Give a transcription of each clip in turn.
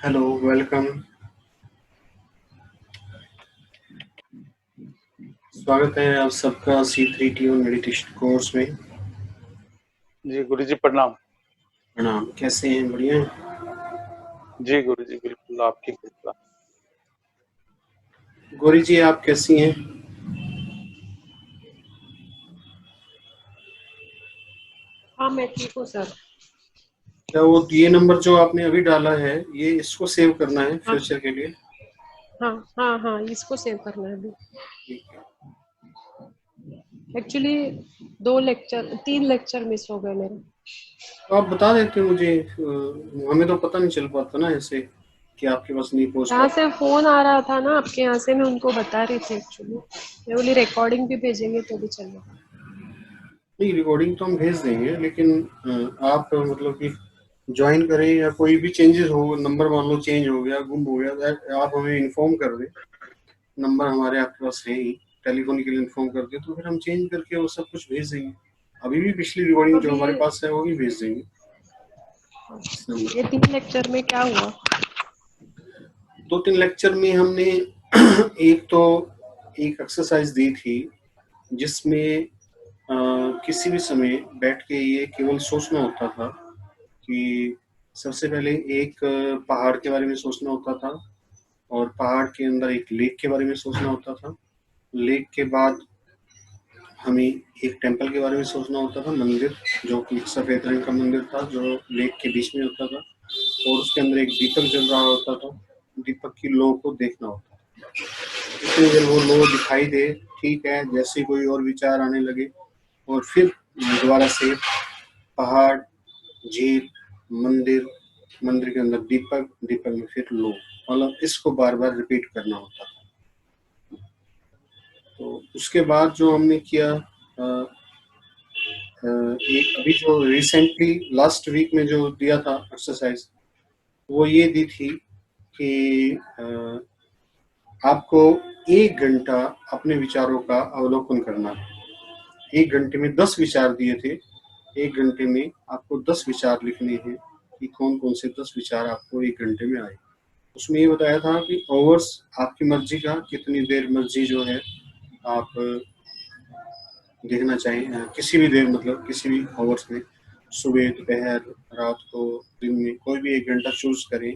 Hello, welcome. स्वागत है आप सबका C3T मेडिटेशन कोर्स में। जी गुरुजी प्रणाम। प्रणाम। कैसे हैं? बढ़िया हैं? जी गुरुजी बिल्कुल आपकी कृपा। गौरी जी, आप कैसी हैं? हाँ, मैं ठीक हूँ सर। क्या वो ये नंबर जो आपने अभी डाला है, ये इसको सेव करना है हाँ फ्यूचर के लिए? हाँ हाँ हाँ, इसको सेव करना है अभी। ठीक है। एक्चुअली 3 लेक्चर मिस हो गए मेरे। तो आप बता देते मुझे, हमें तो पता नहीं चल पाता ना ऐसे कि आपके पास नहीं पहुंच यहाँ पाता। से फोन आ रहा था ना आपके यहाँ से, मैं उनको बता रही थी एक्चुअली। मैं बोली रिकॉर्डिंग भी भेजेंगे तो भी चलेगा। नहीं, रिकॉर्डिंग तो हम भेज देंगे, लेकिन आप मतलब कि ज्वाइन करें या कोई भी चेंजेस हो, नंबर मान लो चेंज हो गया, गुम हो गया, तो आप हमें इन्फॉर्म कर दें। नंबर हमारे आपके पास है ही, टेलीफोन के लिए इन्फॉर्म कर दे तो फिर हम चेंज करके वो सब कुछ भेज देंगे। अभी भी पिछली तो रिकॉर्डिंग जो अभी हमारे पास है वो भी भेज देंगे इस नंबर ये पर। 3 लेक्चर में क्या हुआ? 2-3 लेक्चर में हमने एक तो एक एक्सरसाइज दी थी जिसमें किसी भी समय बैठ के ये केवल सोचना होता था कि सबसे पहले एक पहाड़ के बारे में सोचना होता था, और पहाड़ के अंदर एक लेक के बारे में सोचना होता था। लेक के बाद हमें एक टेम्पल के बारे में सोचना होता था, मंदिर, जो कि सफेद रंग का मंदिर था जो लेक के बीच में होता था, और उसके अंदर एक दीपक जल रहा होता था। दीपक की लो को देखना होता था। इतनी देर वो लो दिखाई दे, ठीक है, जैसे कोई और विचार आने लगे, और फिर दोबारा से पहाड़, झील, मंदिर, मंदिर के अंदर दीपक, दीपक में फिर लो, मतलब इसको बार बार रिपीट करना होता था। तो उसके बाद जो हमने किया, एक अभी जो रिसेंटली लास्ट वीक में जो दिया था एक्सरसाइज, वो ये दी थी कि आपको 1 घंटा अपने विचारों का अवलोकन करना है। 1 घंटे में 10 विचार दिए थे। 1 घंटे में आपको 10 विचार लिखने हैं कि कौन कौन से 10 विचार आपको 1 घंटे में आए। उसमें ये बताया था कि ओवर्स आपकी मर्जी का, कितनी देर मर्जी जो है आप देखना चाहें, किसी भी देर, मतलब किसी भी आवर्स में, सुबह, दोपहर, रात को, दिन में, कोई भी 1 घंटा चूज करें।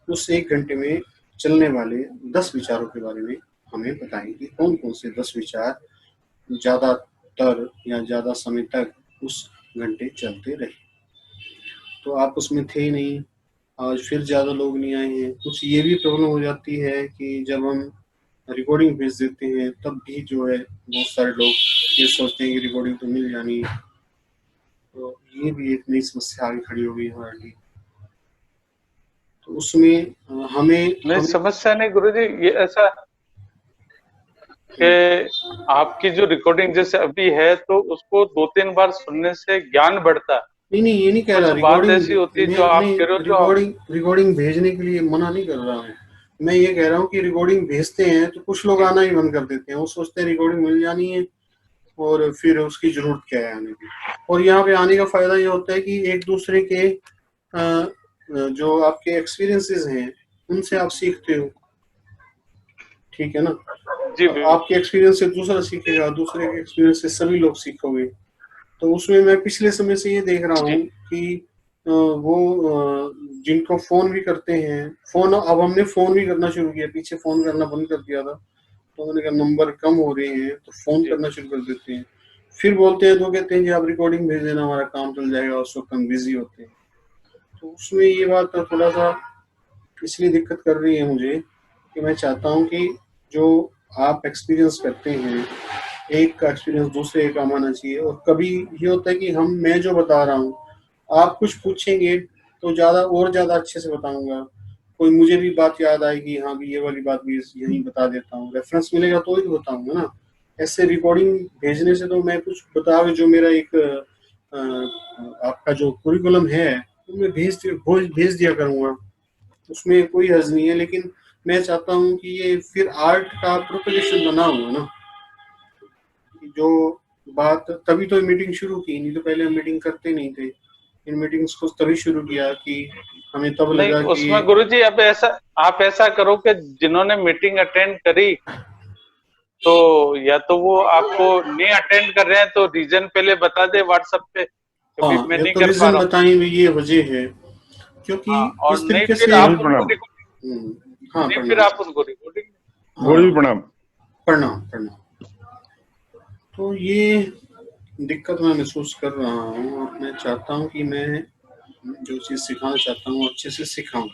उस 1 घंटे में चलने वाले 10 विचारों के बारे में हमें बताएं कि कौन कौन से 10 विचार ज्यादातर या ज्यादा समय तक उस घंटे चलते रहे। तो आप उसमें थे नहीं, आज फिर ज्यादा लोग नहीं आए हैं। कुछ ये भी प्रॉब्लम हो जाती है कि जब हम रिकॉर्डिंग भेज देते हैं तब भी जो है बहुत सारे लोग ये सोचते हैं कि रिकॉर्डिंग तो मिल जानी है। तो ये भी एक नई समस्या आगे खड़ी हो गई हमारे लिए। तो उसमें हमें नहीं हमें समस्या नहीं गुरुजी, ये ऐसा कि आपकी जो रिकॉर्डिंग जैसे अभी है तो उसको 2-3 बार सुनने से ज्ञान बढ़ता है। नहीं नहीं, ये नहीं कह रहा कुछ बात रिकॉर्डिंग, ऐसी होती है जो मैं आप नहीं, कह रहे हो जो आप रिकॉर्डिंग भेजने के लिए मना नहीं कर रहा हूँ। मैं ये कह रहा हूँ कि रिकॉर्डिंग भेजते हैं तो कुछ लोग आना ही बंद कर देते हैं। वो सोचते हैं रिकॉर्डिंग मिल जानी है और फिर उसकी जरूरत क्या है आने की। और यहाँ पे आने का फायदा ये होता है कि एक दूसरे के जो आपके एक्सपीरियंसेस हैं उनसे आप सीखते हो, ठीक है ना? जी आपके एक्सपीरियंस से दूसरा सीखेगा, दूसरे के एक्सपीरियंस से सभी लोग सीखोगे। तो उसमें मैं पिछले समय से ये देख रहा जी हूँ कि वो जिनको फोन भी करते हैं, फोन अब हमने फोन भी करना शुरू किया, पीछे फोन करना बंद कर दिया था। तो मैंने कहा नंबर कम हो रहे हैं तो फोन जी करना शुरू कर देते हैं। फिर बोलते हैं तो कहते हैं कि आप रिकॉर्डिंग भेज देना, हमारा काम चल जाएगा, उस वक्त हम बिजी होते हैं। तो उसमें ये बात थोड़ा सा इसलिए दिक्कत कर रही है मुझे कि मैं चाहता हूँ कि जो आप एक्सपीरियंस करते हैं, एक का एक्सपीरियंस दूसरे का आना चाहिए। और कभी ये होता है कि मैं जो बता रहा हूँ, आप कुछ पूछेंगे तो ज्यादा अच्छे से बताऊंगा। कोई मुझे भी बात याद आएगी, हाँ भी ये वाली बात भी यही बता देता हूँ, रेफरेंस मिलेगा तो ही बताऊंगा ना। ऐसे रिकॉर्डिंग भेजने से तो मैं कुछ बता, जो मेरा एक आपका जो कुरिकुलम है वो मैं भेज दिया करूंगा, उसमें कोई हर्ज नहीं है। लेकिन मैं चाहता हूँ कि ये फिर आर्ट का प्रोपगेशन बना हुआ ना, जो बात, तभी तो मीटिंग शुरू की, नहीं तो पहले हम मीटिंग करते नहीं थे। इन मीटिंग्स को तभी शुरू किया कि हमें तब नहीं, लगा कि उसमें गुरुजी अब आप ऐसा करो कि जिन्होंने मीटिंग अटेंड करी तो या तो वो आपको नहीं अटेंड कर रहे हैं तो रीजन पहले बता दे व्हाट्सएप पे, कभी हाँ, मैं या नहीं तो कर पा रीजन रहा हूँ। बताएं भी, ये वजह है क्योंकि हाँ, और इस नहीं तरीके फिर से आप गुरुजी उनको प्रणाम। हाँ नहीं फिर प्रणाम। आप उनको रिकॉर्डिंग। गुरुजी हाँ प्रणाम। प्रणाम प्रणाम। तो ये दिक्कत मैं महसूस कर रहा हूँ और मैं चाहता हूँ कि मैं जो चीज सिखाना चाहता हूँ अच्छे से सिखाऊं।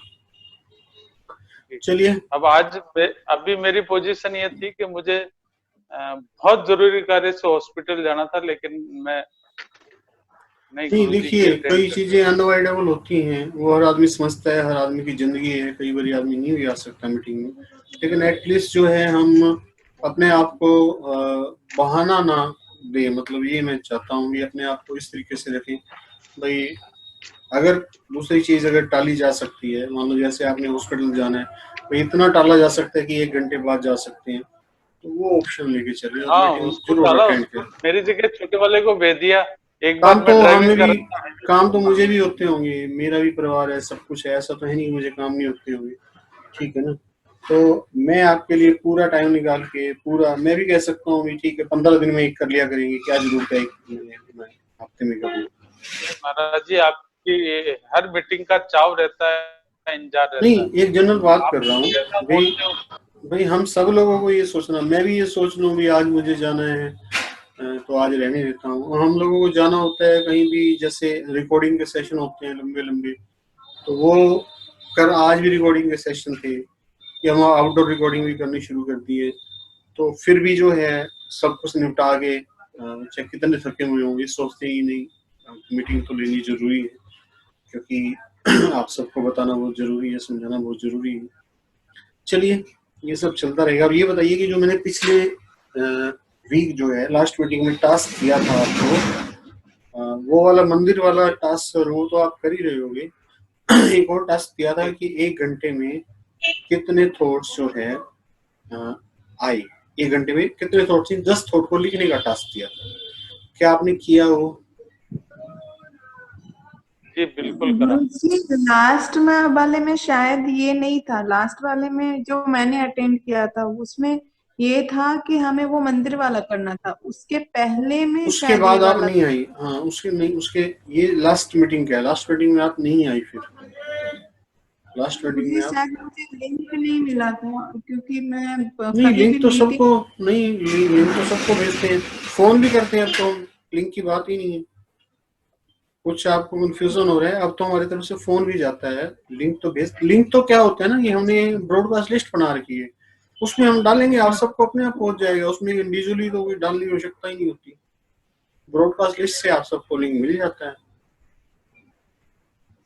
चलिए। अब अभी मेरी पोजीशन ये थी कि मुझे बहुत जरूरी कार्य से हॉस्पिटल जाना था, लेकिन मैं नहीं नहीं, गुरुजी की देखिए अटेंड कई कर चीजें अनअवॉइडेबल होती हैं, वो हर आदमी समझता है, हर आदमी की जिंदगी है, कई बार आदमी नहीं भी आ सकता मीटिंग में, लेकिन एटलीस्ट जो है हम अपने आप को बहाना ना दे, मतलब ये मैं चाहता हूँ कि अपने आप को इस तरीके से रखें भाई, अगर दूसरी चीज अगर टाली जा सकती है, मान लो जैसे आपने हॉस्पिटल जाना है, भाई इतना टाला जा सकता है कि 1 घंटे बाद जा सकते हैं, तो वो ऑप्शन लेके चलिए और हाँ, मीटिंग उसको जरूर डाला, अटेंड उसको करें। मेरी जगह छोटे वाले को भेज दिया। एक बार काम तो मैं हमें ड्राइविंग कर भी, रहा था। काम तो हाँ, मुझे भी होते होंगे, मेरा भी परिवार है, सब कुछ है, ऐसा तो है नहीं कि मुझे काम नहीं होते होंगे, ठीक है ना। तो मैं आपके लिए पूरा टाइम निकाल के, पूरा मैं भी कह सकता हूँ भी ठीक है 15 दिन में एक कर लिया करेंगे, क्या जरूरत है एक मैं हफ्ते में कर लूँ। महाराज जी आपकी हर मीटिंग का चाव रहता है, इंतजार नहीं, रहता है। एक जनरल बात आप कर रहा हूँ जैसा भाई, बोलते हो। भाई हम सब लोगों को ये सोचना, मैं भी ये सोच लूँ भी आज मुझे जाना है तो आज रहने देता हूँ, हम लोगों को जाना होता है कहीं भी, जैसे रिकॉर्डिंग के सेशन होते हैं लंबे लंबे, तो वो कर आज भी रिकॉर्डिंग के सेशन थे कि हम आउटडोर रिकॉर्डिंग भी करनी शुरू कर दी है, तो फिर भी जो है सब कुछ निपटा के चाहे कितने थके हुए होंगे सोचते ही नहीं मीटिंग तो लेनी जरूरी है, क्योंकि आप सबको बताना बहुत जरूरी है, समझाना बहुत जरूरी है। चलिए, ये सब चलता रहेगा। अब ये बताइए कि जो मैंने पिछले वीक जो है लास्ट मीटिंग में टास्क दिया था आपको, वो वाला मंदिर वाला टास्क, सर वो तो आप कर ही रहे होगे। एक और टास्क दिया था कि 1 घंटे में कितने थॉट्स जो है आए, 1 घंटे में कितने थॉट्स, 10 थॉट को लिखने का टास्क दिया था, क्या आपने किया वो? जी बिल्कुल करा। गुरुजी लास्ट में वाले में शायद ये नहीं था, लास्ट वाले में जो मैंने अटेंड किया था उसमें ये था कि हमें वो मंदिर वाला करना था, उसके पहले में उसके शायद ये बाद आप वाला। नहीं आई? हाँ, उसके नहीं, उसके ये लास्ट मीटिंग क्या है, लास्ट मीटिंग में आप नहीं आई, फिर लास्ट मीटिंग मुझे में आप शायद मुझे लिंक नहीं मिला था क्योंकि मैं नहीं, कभी भी लिंक तो मीटिंग। सबको, नहीं लिंक तो सबको भेजते हैं, फोन भी करते हैं, तो लिंक की बात ही नहीं है। कुछ आपको कंफ्यूजन हो रहा है, अब तो हमारी तरफ से फोन भी जाता है, लिंक तो भेज, लिंक तो क्या होता है ना कि हमने ब्रॉडकास्ट लिस्ट बना रखी है, उसमें हम डालेंगे, आप सबको अपने आप पहुंच जाएगा, उसमें इंडिविजुअली तो कोई डालने की आवश्यकता ही नहीं होती, ब्रॉडकास्ट लिस्ट से आप सबको लिंक मिल जाता है।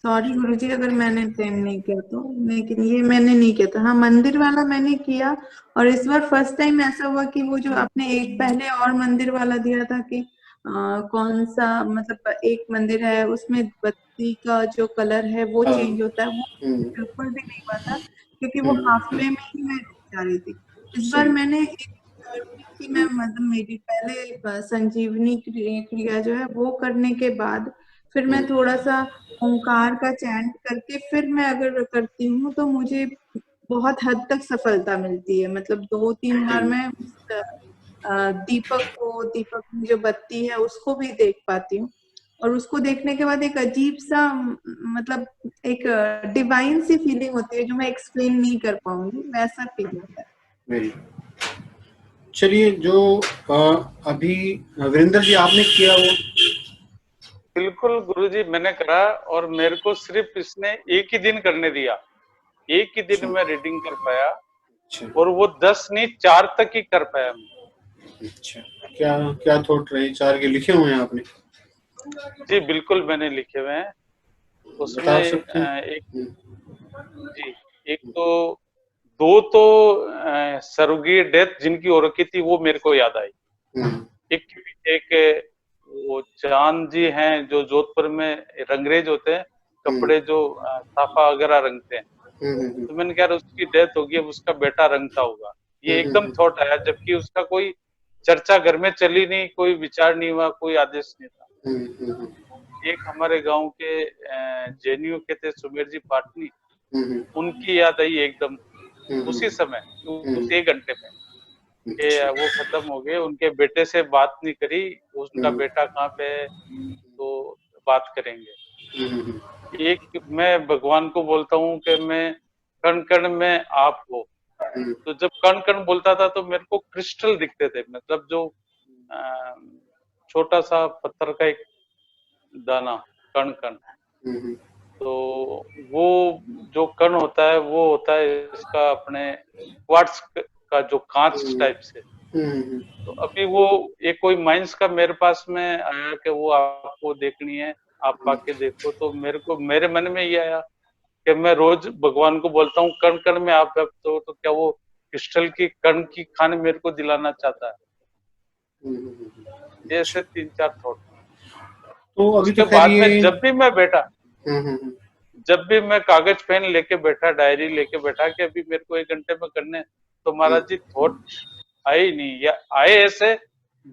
सॉरी गुरुजी अगर मैंने अटेंड नहीं किया तो, लेकिन ये मैंने नहीं किया था। हाँ, मंदिर वाला मैंने किया, और इस बार फर्स्ट टाइम ऐसा हुआ कि वो जो आपने एक पहले और मंदिर वाला दिया था कि कौन सा, मतलब एक मंदिर है उसमें बत्ती का जो कलर है वो हाँ। चेंज होता है, वो हम्म, बिल्कुल भी नहीं हुआ था क्योंकि वो हम्म, हाफ वे में ही मैं रुक जा रही थी। इस बार सही। मैंने एक कि मैं, मतलब मेरी पहले संजीवनी क्रिया जो है वो करने के बाद फिर मैं थोड़ा सा ओंकार का चैंट करके फिर मैं अगर करती हूँ तो मुझे बहुत हद तक सफलता मिलती है। मतलब 2-3 बार हम्म, मैं दीपक की जो बत्ती है उसको भी देख पाती हूँ, और उसको देखने के बाद एक अजीब सा, मतलब एक डिवाइन सी फीलिंग होती है जो मैं एक्सप्लेन नहीं कर पाऊंगी, वैसा फील होता है। वेरी। चलिए, जो अभी वीरेंद्र जी आपने किया वो, बिल्कुल गुरुजी मैंने करा, और मेरे को सिर्फ इसने एक ही दिन करने दिया, एक ही दिन अच्छा में रीडिंग कर पाया, अच्छा और वो 10 नहीं 4 तक ही कर पाया मैं। अच्छा, क्या क्या थॉट रहे, 4 के लिखे हुए हैं आपने? जी बिल्कुल मैंने लिखे हुए हैं उसमें। बता सकते हैं? एक, जी, एक तो, दो तो सरोगी डेथ जिनकी हो रखी थी वो मेरे को याद आई। हम्म, एक एक वो चांद जी हैं जो जोधपुर में रंगरेज होते हैं, हम्म, कपड़े जो साफा वगैरह रंगते हैं, हम्म, तो मैंने कहा उसकी डेथ होगी, अब उसका बेटा रंगता होगा, ये एकदम हम्म, थॉट आया, जबकि उसका कोई चर्चा घर में चली नहीं, कोई विचार नहीं हुआ, कोई आदेश नहीं था। हम्म, हम्म, एक हमारे गांव के जेएनयू के थे सुमेर जी पाटनी, हम्म, उनकी याद आई एकदम हम्म, उसी समय, उस 1 घंटे में कि अच्छा, वो खत्म हो गए। उनके बेटे से बात नहीं करी, उनका हम्म, बेटा कहाँ पे है तो बात करेंगे। हम्म, एक मैं भगवान को बोलता हूँ कि मैं कण कण में आप हो, हम्म, तो जब कण कण बोलता था तो मेरे को क्रिस्टल दिखते थे, मतलब जो अ, छोटा सा पत्थर का एक दाना, कण कण। हम्म, तो वो जो कण होता है वो होता है इसका अपने क्वार्ट्ज का जो कांच हम्म, टाइप से। हम्म, तो अभी वो एक कोई माइंस का मेरे पास में आया कि वो आपको देखनी है, आप आके देखो। तो मेरे को मेरे मन में ये आया कि मैं रोज भगवान को बोलता हूँ कण कण में आप है, तो क्या वो क्रिस्टल की कण की खान मेरे को दिलाना चाहता है। ये ऐसे अच्छा। 3-4 थॉट। तो अभी तो उसके खैर बाद में ये जब भी मैं बैठा, हम्म, जब भी मैं कागज पेन लेके बैठा, डायरी लेके बैठा कि अभी मेरे को 1 घंटे में करने, तो हम्म, महाराज जी थॉट आए ही नहीं, या आए ऐसे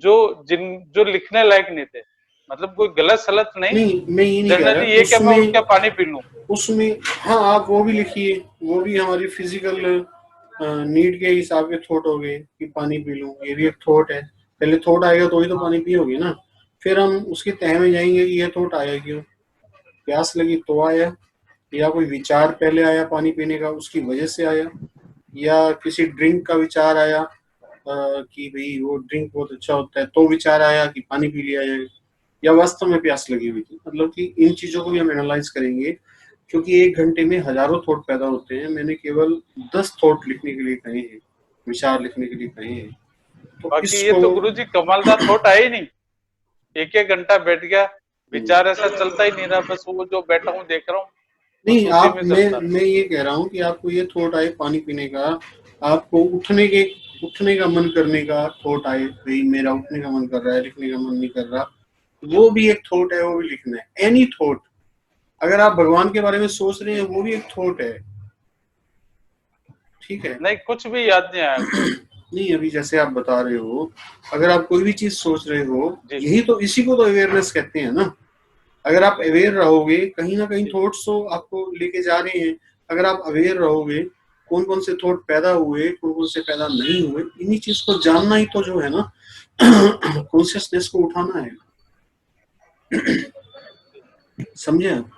जो लिखने लायक नहीं थे, मतलब कोई गलत सलत नहीं, नहीं मैं ये नहीं कह जनरली रहा ये कि मैं उठ उसमें, के पानी पी लूं। उसमें हाँ आप वो भी लिखिए, वो भी हमारी फिजिकल नीड के हिसाब के थॉट हो गए कि पानी पी लूं, ये भी एक थॉट है। पहले थॉट आएगा तो ही तो पानी पियोगे ना। फिर हम उसके तह में जाएंगे कि ये थॉट आया क्यों, प्यास लगी तो आया, या कोई विचार पहले आया पानी पीने का उसकी वजह से आया, या किसी ड्रिंक का विचार आया कि भाई वो ड्रिंक बहुत अच्छा होता है तो विचार आया कि पानी पी लिया जाए, या वास्तव में प्यास लगी हुई थी। मतलब कि इन चीजों को भी हम एनालाइज करेंगे, क्योंकि 1 घंटे में हजारों थॉट पैदा होते हैं। मैंने केवल 10 थॉट लिखने के लिए कहे हैं, विचार लिखने के लिए कहे हैं। तो बाकी ये इसको तो गुरुजी कमालदार थॉट आए ही नहीं, एक एक घंटा बैठ गया, विचार ऐसा चलता ही नहीं रहा, बस वो जो बैठा हूँ देख रहा हूँ, बस नहीं, उसी आप में चलता मैं ये कह रहा हूँ कि आपको ये थॉट आए पानी पीने का, आपको उठने का मन करने का थॉट आए, भाई मेरा उठने का मन कर रहा है, लिखने का मन नहीं कर रहा, वो भी एक थॉट है, वो भी लिखना है। एनी थॉट, अगर आप भगवान के बारे में सोच रहे हैं वो भी एक थॉट है, ठीक है। रहा। नहीं, कुछ भी याद नहीं आया गुरुजी। नहीं अभी जैसे आप बता रहे हो, अगर आप कोई भी चीज सोच रहे हो, जी यही तो, इसी को तो अवेयरनेस कहते हैं ना। अगर आप अवेयर रहोगे, कहीं ना कहीं जी थॉट्स तो आपको लेके जा रहे हैं। अगर आप अवेयर रहोगे कौन कौन से थॉट पैदा हुए, कौन कौन से पैदा नहीं हुए, इन्हीं चीज को जानना ही तो जो है ना कॉन्शियसनेस को उठाना है, समझे आप?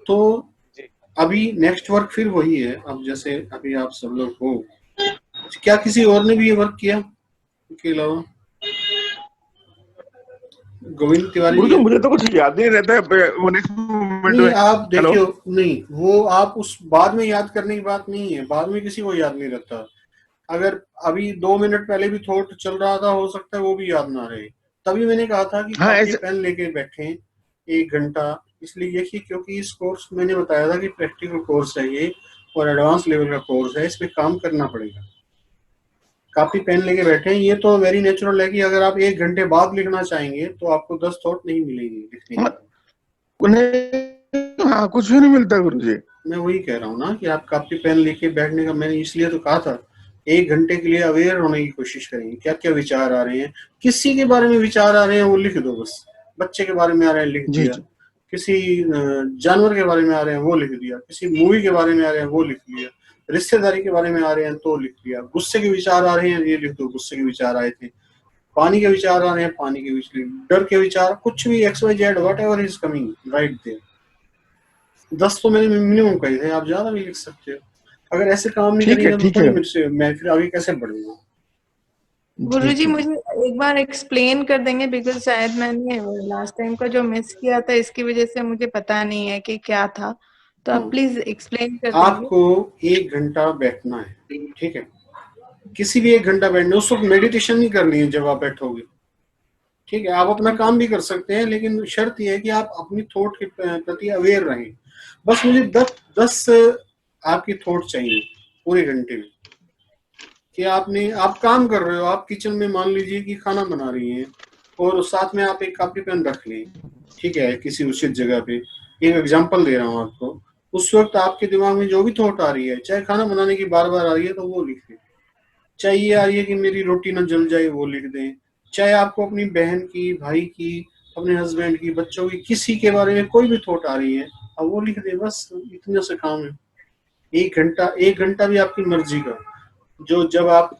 तो जी। अभी नेक्स्ट वर्क फिर वही है। अब जैसे अभी आप सब लोग हो, क्या किसी और ने भी ये वर्क किया के अलावा? गोविंद तिवारी जी गुरुजी है? मुझे तो कुछ याद नहीं रहता है वो नेक्स्ट मोमेंट नहीं में। आप हेलो। देखियो, नहीं वो आप उस बाद में याद करने की बात नहीं है, बाद में किसी को याद नहीं रहता। अगर अभी 2 मिनट पहले भी थॉट चल रहा था, हो सकता है वो भी याद ना रहे। तभी मैंने कहा था कि हाँ कॉपी ऐसे। पेन लेके बैठे 1 घंटा। इसलिए देखिए, क्योंकि इस कोर्स मैंने बताया था कि प्रैक्टिकल कोर्स है ये, और एडवांस लेवल का कोर्स है, इसमें काम करना पड़ेगा। कॉपी पेन लेके बैठे हैं, ये तो वेरी नेचुरल है कि अगर आप 1 घंटे बाद लिखना चाहेंगे तो आपको 10 थॉट नहीं मिलेंगे लिखने के हाँ, लिए। उन्हें हाँ कुछ भी नहीं मिलता गुरुजी। मैं वही कह रहा हूँ ना कि आप कॉपी पेन लेके बैठने का, मैंने इसलिए तो कहा था 1 घंटे के लिए अवेयर होने की कोशिश करेंगे, क्या क्या विचार आ रहे हैं। किसी के बारे में विचार आ रहे हैं वो लिख दो बस। बच्चे के बारे में आ रहे हैं लिख जी दिया, जी। किसी जानवर के बारे में आ रहे हैं वो लिख दिया, किसी मूवी के बारे में आ रहे हैं वो लिख लिया, रिश्तेदारी के बारे में आ रहे हैं तो लिख लिया, गुस्से के विचार आ रहे हैं ये लिख दो, गुस्से के विचार आए थे, पानी के विचार आ रहे हैं पानी के विचार, डर के विचार, कुछ भी X Y Z whatever is coming right there. 10 तो मैंने मिनिमम कही थे, आप ज्यादा भी लिख सकते हो। अगर ऐसे काम नहीं ठीक है करेंगे तो ठीक थोड़ी है। मेरे से मैं फिर आगे कैसे बढ़ूंगा। जी गुरुजी जी। मुझे एक बार एक्सप्लेन कर देंगे, बिकॉज शायद मैंने लास्ट टाइम का जो मिस किया था इसकी वजह से मुझे पता नहीं है कि क्या था, तो आप हाँ, प्लीज एक्सप्लेन कर देंगे। आपको 1 घंटा बैठना है, ठीक है। किसी भी 1 घंटा बैठना, उस वक्त मेडिटेशन नहीं करनी है जब आप बैठोगे, ठीक है। आप अपना काम भी कर सकते हैं, लेकिन शर्त यह है कि आप अपनी थॉट के प्रति अवेयर रहें। बस मुझे 10 आपकी थॉट चाहिए पूरे घंटे में, कि आप काम कर रहे हो, आप किचन में मान लीजिए कि खाना बना रही हैं, और साथ में आप एक कॉपी पेन रख लें, ठीक है, किसी उचित जगह पे। एक एग्जांपल दे रहा हूँ आपको। उस वक्त आपके दिमाग में जो भी थॉट आ रही है, चाहे खाना बनाने की बार बार आ रही है तो वो लिख लें, चाहे ये आ रही है कि मेरी रोटी ना जल जाए वो लिख दें, चाहे आपको अपनी बहन की, भाई की अपने हस्बैंड की, बच्चों की, किसी के बारे में कोई भी थॉट आ रही है, अब वो लिख दे, बस इतने से काम है। 1 घंटा भी आपकी मर्जी का, जो जब आप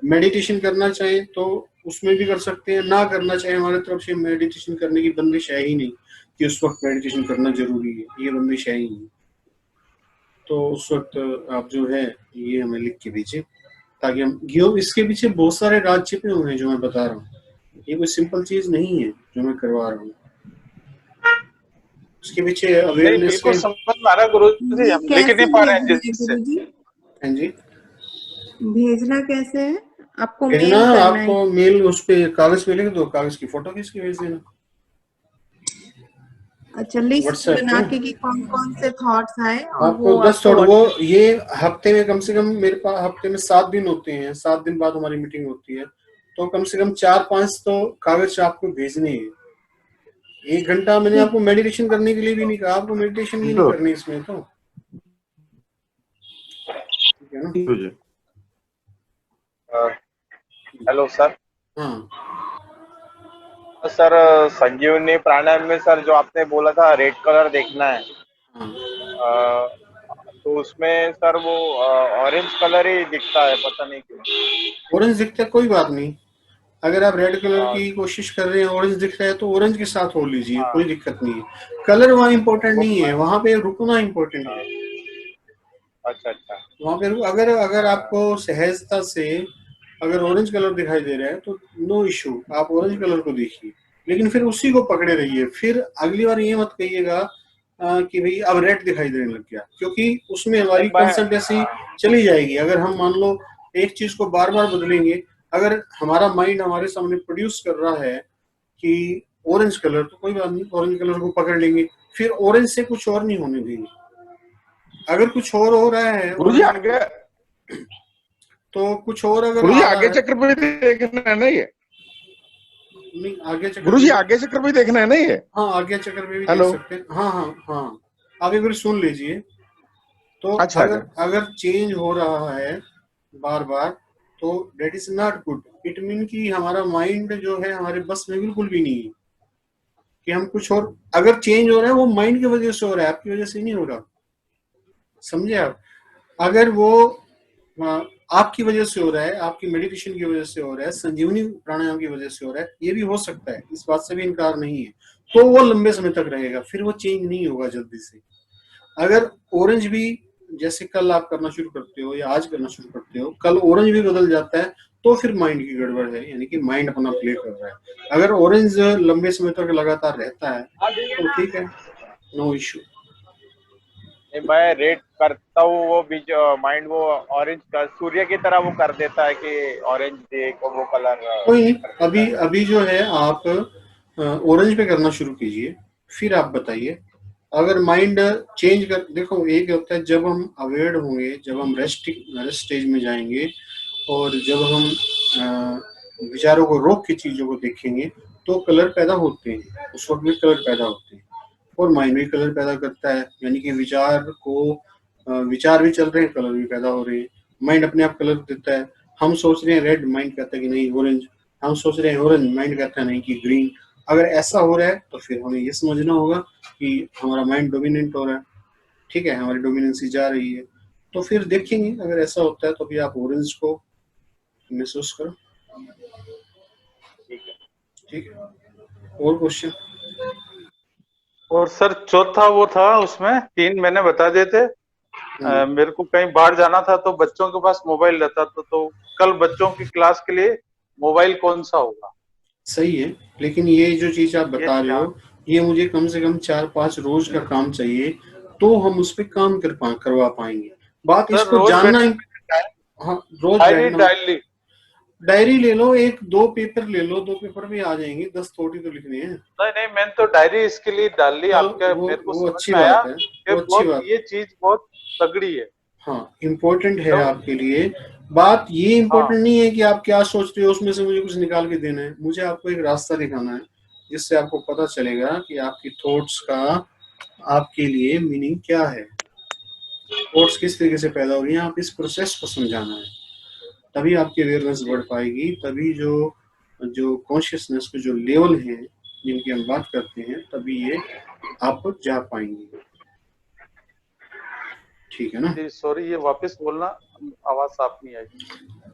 मेडिटेशन करना चाहें तो उसमें भी कर सकते हैं, ना करना चाहें हमारे तरफ से मेडिटेशन करने की बंदिश है ही नहीं कि उस वक्त मेडिटेशन करना जरूरी है, ये बंदिश है ही नहीं। तो उस वक्त आप जो है ये हमें लिख के भेजिए, ताकि हम इसके पीछे बहुत सारे राज छिपे हुए हैं जो मैं बता रहा हूँ, ये कोई सिंपल चीज नहीं है जो मैं करवा रहा हूँ, उसके पीछे नहीं अवेयरनेस बिल्कुल के। समझ में आ रहा है गुरुजी, ये हम लिख कैसे नहीं पा रहे हैं भेजना है जिससे। गुरुजी? हाँ जी, भेजना कैसे है? आपको भेजना मेल करना है? आपको मेल, उस पे कागज पे लिख दो, कागज की फोटो खींच के भेज देना अच्छा, लिस्ट व्हाट्सएप बना पे। के कि कौन कौन से थॉट्स आए और आपको वो 10 आपको थॉट, वो व्हाट्सएप। ये हफ्ते में कम से कम, मेरे पास हफ्ते में 7 दिन होते हैं, 7 दिन बाद हमारी मीटिंग होती है, तो कम से कम 4-5 तो कागज आपको भेजने हैं। 1 घंटा मैंने ठीक। आपको मेडिटेशन करने के लिए भी नहीं कहा, आपको मेडिटेशन भी नहीं करनी इसमें, तो ठीक है ना। गुरुजी हेलो सर। हाँ सर संजीवनी प्राणायाम में सर जो आपने बोला था रेड कलर देखना है, हाँ, तो उसमें सर वो ऑरेंज कलर ही दिखता है, पता नहीं क्यों। ऑरेंज दिखता है, कोई बात नहीं, अगर आप रेड कलर हाँ की कोशिश कर रहे हैं, ऑरेंज दिख रहा है तो ऑरेंज के साथ हो लीजिए, हाँ, कोई दिक्कत नहीं है। कलर वहाँ इम्पोर्टेंट वो नहीं है, वहां पे रुकना इम्पोर्टेंट है। अच्छा अच्छा। वहां पे अगर अगर आपको सहजता से अगर ऑरेंज कलर दिखाई दे रहा है तो नो इशू, आप ऑरेंज कलर को देखिए, लेकिन फिर उसी को पकड़े रहिए। फिर अगली बार ये मत कहिएगा कि भाई अब रेड दिखाई देने लग गया, क्योंकि उसमें हमारी कंसंट्रेंसी चली जाएगी। अगर हम मान लो एक चीज को बार बार बदलेंगे, अगर हमारा माइंड हमारे सामने प्रोड्यूस कर रहा है कि ऑरेंज कलर, तो कोई बात नहीं, ऑरेंज कलर को पकड़ लेंगे, फिर ऑरेंज से कुछ और नहीं होने देंगे। अगर कुछ और हो रहा है गुरुजी ऑरेंज, आगे, तो कुछ और अगर गुरुजी आ रहा आगे है, चक्र पे देखना है ना ये? नहीं आगे चक्कर गुरुजी पे, आगे चक्र पे देखना है ना ये? हाँ आगे चक्कर पे भी देख हेलो, सकते हैं, हाँ हाँ हाँ, आप एक बार सुन लीजिए। तो अच्छा अगर अच्छा, अगर चेंज हो रहा है बार बार, तो that is not good, it mean कि हमारा माइंड जो है हमारे बस में बिल्कुल भी नहीं है, कि हम कुछ और, अगर चेंज हो रहा है वो माइंड की वजह से हो रहा है, आपकी वजह से नहीं हो रहा, समझे आप। अगर वो आ, आपकी वजह से हो रहा है, आपकी मेडिटेशन की वजह से हो रहा है, संजीवनी प्राणायाम की वजह से हो रहा है, ये भी हो सकता है, इस बात से भी इनकार नहीं है, तो वो लंबे समय तक रहेगा, फिर वो चेंज नहीं होगा जल्दी से। अगर ऑरेंज भी, जैसे कल आप करना शुरू करते हो या आज करना शुरू करते हो, कल ऑरेंज भी बदल जाता है, तो फिर माइंड की गड़बड़ है, यानी कि माइंड अपना प्ले कर रहा है। अगर ऑरेंज लंबे समय तक लगातार रहता है तो ठीक है, नो इश्यू। मैं रेड करता हूँ, वो बीच माइंड वो ऑरेंज का सूर्य की तरह वो कर देता है कि ऑरेंज देख, वो कलर कोई नहीं, कर देता अभी है। अभी जो है आप ऑरेंज पे करना शुरू कीजिए, फिर आप बताइए। अगर माइंड चेंज कर, देखो एक होता है जब हम अवेयर होंगे, जब हम रेस्ट स्टेज में जाएंगे, और जब हम विचारों को रोक के चीजों को देखेंगे, तो कलर पैदा होते हैं, उस वक्त भी कलर पैदा होते हैं, और माइंड भी कलर पैदा करता है, यानी कि विचार भी चल रहे हैं, कलर भी पैदा हो रहे हैं, माइंड अपने आप कलर देता है। हम सोच रहे हैं रेड, माइंड कहता है कि नहीं ऑरेंज, हम सोच रहे हैं ऑरेंज, माइंड कहता है नहीं कि ग्रीन। अगर ऐसा हो रहा है तो फिर हमें ये समझना होगा कि हमारा माइंड डोमिनेंट हो रहा है, ठीक है, हमारी डोमिनेंसी जा रही है, तो फिर देखेंगे। अगर ऐसा होता है तो भी आप ऑरेंज को महसूस करो, ठीक है। ठीक है। और क्वेश्चन? और सर चौथा वो था, उसमें 3 मैंने बता दिए थे। मेरे को कहीं बाहर जाना था तो बच्चों के पास मोबाइल रहता था, तो कल बच्चों की क्लास के लिए मोबाइल कौन सा होगा? सही है, लेकिन ये जो चीज आप ये बता रहे हो, ये मुझे कम से कम 4-5 रोज का काम चाहिए, तो हम उस पर काम करवा पाएंगे। बात सर इसको रोज जानना बैठे ही, हाँ रोज डायरी बैठना, डायरी डायरी ले लो, 1-2 पेपर ले लो, 2 पेपर भी आ जाएंगे, 10 थोड़ी तो लिखने हैं। नहीं नहीं, मैंने तो डायरी इसके लिए डाल ली चलो आपके, वो मेरे को वो समझ अच्छी में आया बात है, कि वो अच्छी बहुत बात, ये चीज बहुत तगड़ी है। हाँ इम्पोर्टेंट है तो आपके लिए। बात ये हाँ इम्पोर्टेंट नहीं है कि आप क्या सोच रहे हो, उसमें से मुझे कुछ निकाल के देना है, मुझे आपको एक रास्ता दिखाना है, जिससे आपको पता चलेगा कि आपकी थॉट्स का आपके लिए मीनिंग क्या है, थॉट्स किस तरीके से पैदा हो रही हैं, आप इस प्रोसेस को समझाना है, तभी आपकी अवेयरनेस बढ़ पाएगी, तभी जो जो कॉन्शियसनेस के जो लेवल है जिनकी हम बात करते हैं, तभी ये आप जा पाएंगे। ठीक है ना? जी सॉरी, ये वापस बोलना, आवाज साफ नहीं आई।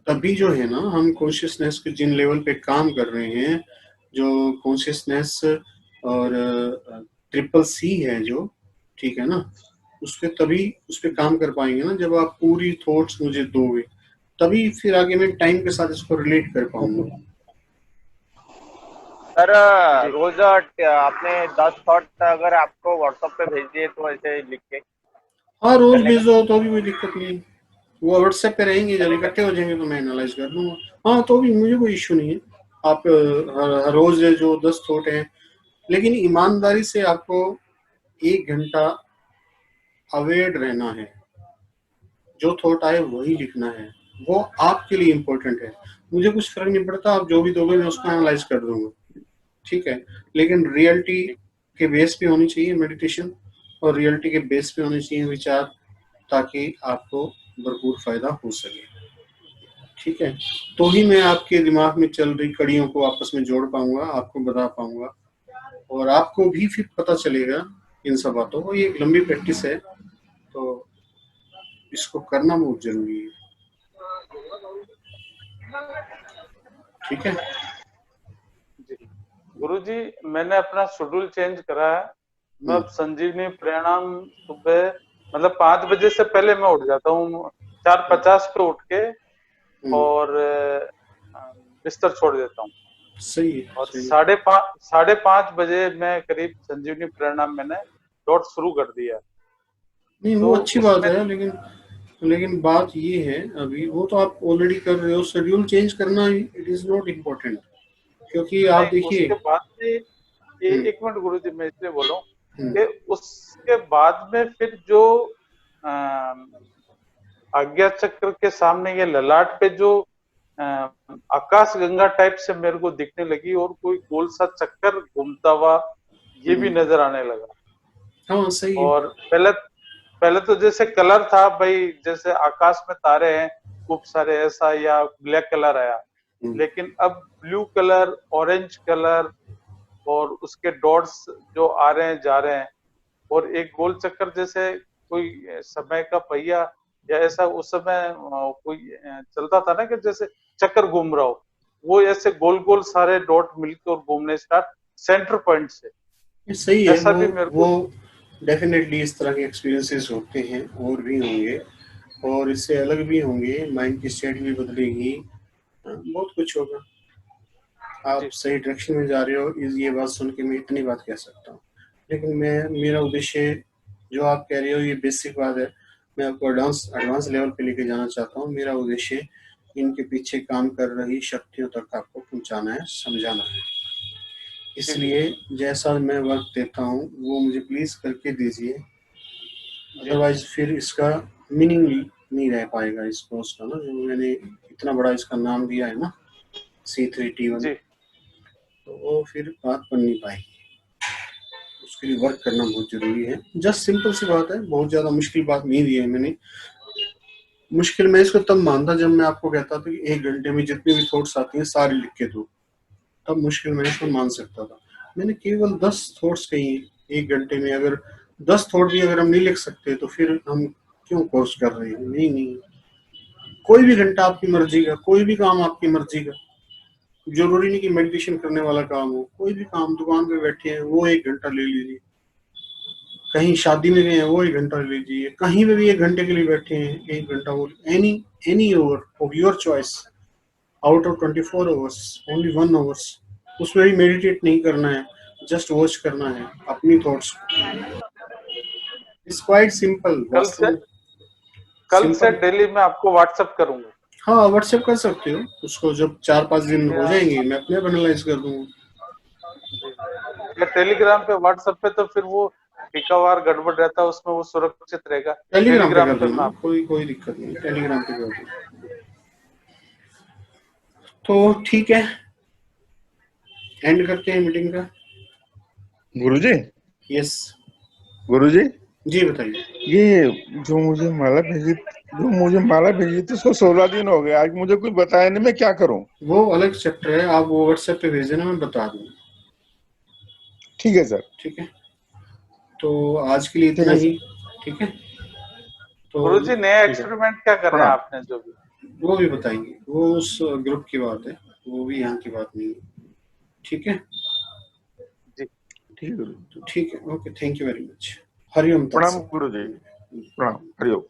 तभी जो है ना, हम कॉन्शियसनेस के जिन लेवल पे काम कर रहे हैं, जो कॉन्शियसनेस और ट्रिपल सी है जो, ठीक है ना, उस पे तभी उस पे काम कर पाएंगे ना जब आप पूरी थॉट्स मुझे दोगे, तभी फिर आगे मैं टाइम के साथ इसको रिलेट कर पाऊंगा। सर रोज आपने 10 थॉट अगर आपको व्हाट्सएप पे भेज दिए तो ऐसे लिख के हाँ, रोज चलेगा? भेज दो तो भी कोई दिक्कत नहीं है। वो व्हाट्सएप पे रहेंगे, जब इकट्ठे हो जाएंगे तो मैं एनालाइज कर लूंगा। हाँ, तो भी मुझे कोई इश्यू नहीं है। आप हर रोज जो 10 थॉट हैं, लेकिन ईमानदारी से आपको 1 घंटा अवेयर रहना है। जो थॉट आए वही लिखना है, वो आपके लिए इम्पोर्टेंट है। मुझे कुछ फर्क नहीं पड़ता, आप जो भी दोगे मैं उसको एनालाइज कर दूंगा, ठीक है। लेकिन रियलिटी के बेस पे होनी चाहिए मेडिटेशन, और रियलिटी के बेस पे होने चाहिए विचार, ताकि आपको भरपूर फायदा हो सके, ठीक है। तो ही मैं आपके दिमाग में चल रही कड़ियों को आपस में जोड़ पाऊंगा, आपको बता पाऊंगा, और आपको भी फिर पता चलेगा इन सब बातों को। ये एक लंबी प्रैक्टिस है, तो इसको करना बहुत जरूरी है, ठीक है। जी गुरुजी, मैंने अपना शेड्यूल चेंज करा है। मैं अब संजीवनी प्राणायाम सुबह मतलब 5 बजे से पहले मैं उठ जाता हूँ, 4:50 पे उठ के और बिस्तर छोड़ देता हूँ। सही है, और सही है। 5:30 बजे मैं करीब संजीवनी प्राणायाम मैंने डॉट शुरू कर दिया। नहीं, तो वो अच्छी बात उसमें है, लेकिन बात ये है, अभी वो तो आप ऑलरेडी कर रहे हो। शेड्यूल चेंज करना इट इज नॉट इम्पोर्टेंट, क्योंकि आप नहीं, देखिए। उसके बाद में हम्म, एक मिनट गुरुजी, मैं इसलिए बोलूं हम्म, कि उसके बाद में फिर जो आज्ञा चक्र के सामने ये ललाट पे जो आकाश गंगा टाइप से मेरे को दिखने लगी, और कोई गोल सा चक्कर घूमता हुआ ये भी नजर आने लगा। हाँ, सही है। और पहले पहले तो जैसे कलर था भाई, जैसे आकाश में तारे हैं खूब सारे ऐसा, या ब्लैक कलर आया, हम्म, लेकिन अब ब्लू कलर, ऑरेंज कलर, और उसके डॉट्स जो आ रहे हैं जा रहे हैं, और एक गोल चक्कर जैसे कोई समय का पहिया या ऐसा उस समय कोई चलता था ना, कि जैसे चक्कर घूम रहा हो, वो ऐसे गोल गोल सारे डॉट मिलकर और घूमने स्टार्ट सेंटर पॉइंट से। ये सही है। ऐसा भी मेरे वो को डेफिनेटली इस तरह के एक्सपीरियंसेस होते हैं, और भी होंगे, और इससे अलग भी होंगे। माइंड की स्टेट भी बदलेगी, बहुत कुछ होगा। आप जी सही डायरेक्शन में जा रहे हो, ये बात सुन के मैं इतनी बात कह सकता हूँ। लेकिन मेरा उद्देश्य, जो आप कह रहे हो ये बेसिक बात है, मैं आपको एडवांस लेवल पे लेके जाना चाहता हूँ। मेरा उद्देश्य इनके पीछे काम कर रही शक्तियों तक आपको पहुंचाना है, समझाना है। जी जी इसलिए जैसा मैं वक्त देता हूँ वो मुझे प्लीज करके दीजिए, जी अदरवाइज फिर इसका मीनिंग नहीं रह पाएगा इस कोर्स का ना, जो मैंने इतना बड़ा इसका नाम दिया है ना, C3T1, जी तो वो फिर बात बन नहीं पाएगी। उसके लिए वर्क करना बहुत जरूरी है। जस्ट सिंपल सी बात है, बहुत ज्यादा मुश्किल बात नहीं दी है मैंने। मुश्किल मैं इसको तब मानता जब मैं आपको कहता था कि 1 घंटे में जितनी भी थॉट्स आती हैं सारी लिख के दो, तब मुश्किल मैं इसको मान सकता था। मैंने केवल 10 थॉट्स कही हैं 1 घंटे में। अगर 10 थॉट भी अगर हम नहीं लिख सकते तो फिर हम क्यों कोर्स कर रहे हैं? नहीं, कोई भी घंटा आपकी मर्जी का, कोई भी काम आपकी मर्जी का। जरूरी नहीं कि मेडिटेशन करने वाला काम हो, कोई भी काम, दुकान पे बैठे हैं वो 1 घंटा ले लीजिए, कहीं शादी में गए हैं वो 1 घंटा ले लीजिए, कहीं पे भी 1 घंटे के लिए बैठे हैं 1 घंटा, वो any over of your choice, out of 24 hours only 1 hours. उसमें भी मेडिटेट नहीं करना है, जस्ट वॉच करना है अपनी थॉट्स। इट्स क्वाइट सिंपल, कल वास्तव से में कल से सिंपल। डेली मैं आपको व्हाट्सएप करूंगा। हाँ, व्हाट्सएप कर सकते हो उसको, जब 4-5 दिन हो या जाएंगे मैं अपने आप एनालाइज कर दूंगा। जी, या टेलीग्राम पे, व्हाट्सएप पे तो फिर वो टिकावार गड़बड़ रहता है, उसमें वो सुरक्षित रहेगा। टेलीग्राम पे टेलीग्राम कर पे देना, मैं आपको कोई दिक्कत नहीं, टेलीग्राम पे कर देना। तो ठीक है, एंड करते हैं मीटिंग का। गुरुजी, यस, गुरुजी, जी बताइए। ये जो मुझे माला भेजी थी उसको 16 दिन हो गए, आज मुझे कुछ बताया नहीं, मैं क्या करूं? वो अलग चैप्टर है, आप वो व्हाट्सएप पे भेज देना, मैं बता दूंगा। ठीक है सर। ठीक है, तो आज के लिए इतना ठीक है ही। ठीक है, तो गुरुजी नया एक्सपेरिमेंट क्या कर रहे हैं प्रणाम। आपने जो भी? वो भी बताएंगे, वो उस ग्रुप की बात है, वो भी यहाँ की बात नहीं है। ठीक है, ठीक है गुरु। तो ठीक है, okay, thank you very much. Hariom प्रणाम तत्सत। गुरु जी, प्रणाम, हरिओम।